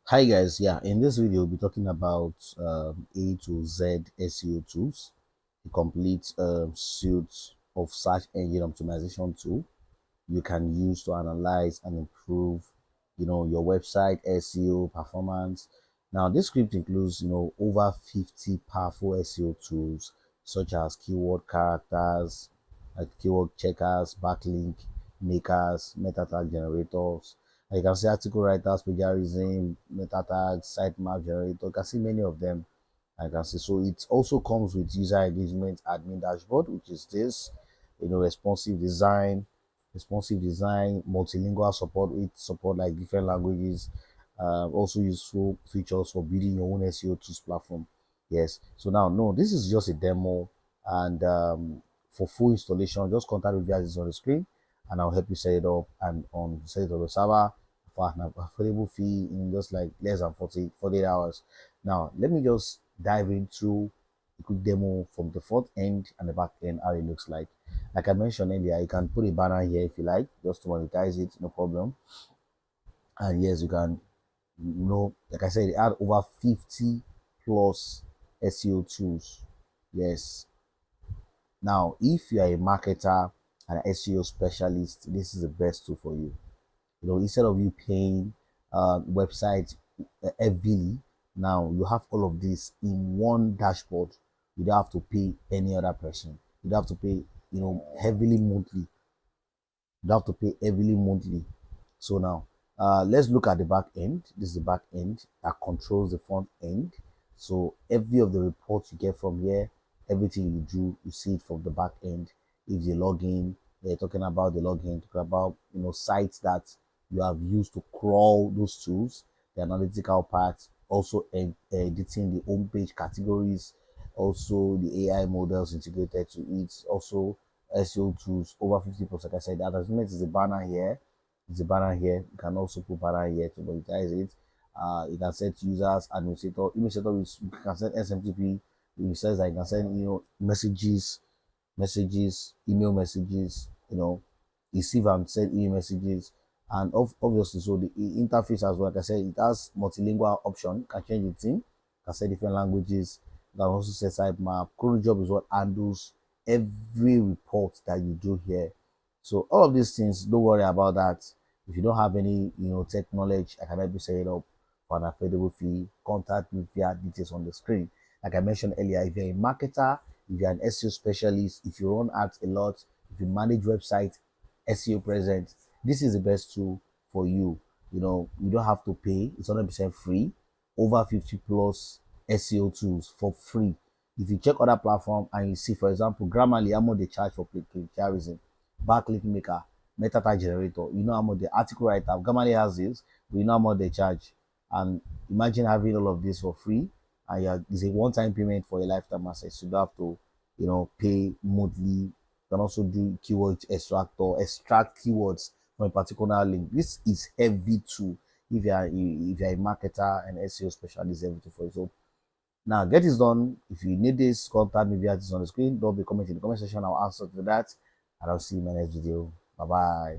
Hi guys, yeah, in this video we'll be talking about A to Z SEO tools, a complete suite of search engine optimization tool you can use to analyze and improve, your website SEO performance. Now, this script includes, over 50 powerful SEO tools such as keyword characters, like keyword checkers, backlink makers, meta tag generators. And you can see article writers, plagiarism, meta tags, sitemap generator. You can see many of them. I can see. So it also comes with user engagement admin dashboard, which is this, responsive design, multilingual support with support like different languages. Also useful features for building your own SEO tools platform. Yes. So now, no, this is just a demo, and for full installation, just contact me via this on the screen, and I'll help you set it up and on set it up the server for an affordable fee in just like less than 48 hours. Now, let me just dive into a quick demo from the front end and the back end, how it looks like. Like I mentioned earlier, you can put a banner here if you like, just to monetize it, no problem. And yes, you can, like I said, they add over 50 plus SEO tools. Yes. Now, if you are a marketer and an SEO specialist, this is the best tool for you. Instead of you paying websites heavily, now you have all of this in one dashboard. You don't have to pay any other person. You don't have to pay, heavily monthly. You don't have to pay heavily monthly. So now, let's look at the back end. This is the back end that controls the front end. So every of the reports you get from here, everything you do, you see it from the back end. If you log in, they're talking about the login, talking about sites that you have used to crawl those tools, the analytical part, also editing the homepage categories, also the AI models integrated to it, also SEO tools over 50%. Like I said, the advertisement is a banner here. It's a banner here. You can also put banner here to monetize it. You can set users, administrator you can set SMTP. It says that you can send messages, email messages, receive and send email messages. And obviously, so the interface as well, like I said, it has multilingual option. You can change the theme, you can set different languages, you can also set sitemap. Cron job is what handles every report that you do here. So all of these things, don't worry about that. If you don't have any, tech knowledge, I can help you set it up for an affordable fee. Contact me via details on the screen. Like I mentioned earlier, if you're a marketer, if you're an SEO specialist, if you run ads a lot, if you manage website SEO presence, this is the best tool for you. You don't have to pay. It's 100% free. Over 50 plus SEO tools for free. If you check other platform and you see, for example, Grammarly, how much they charge for plagiarism, backlink maker, meta tag generator, you know how much the article writer, Grammarly has this, but you know how much they charge. And imagine having all of this for free, and it's a one-time payment for a lifetime access. You don't have to, pay monthly. You can also do keyword extractor, extract keywords from a particular link. This is heavy too. If you're a marketer and SEO specialist, everything for you. So now get this done. If you need this, contact me via this on the screen. Don't be commenting in the comment section. I'll answer to that, and I'll see you in my next video. Bye bye.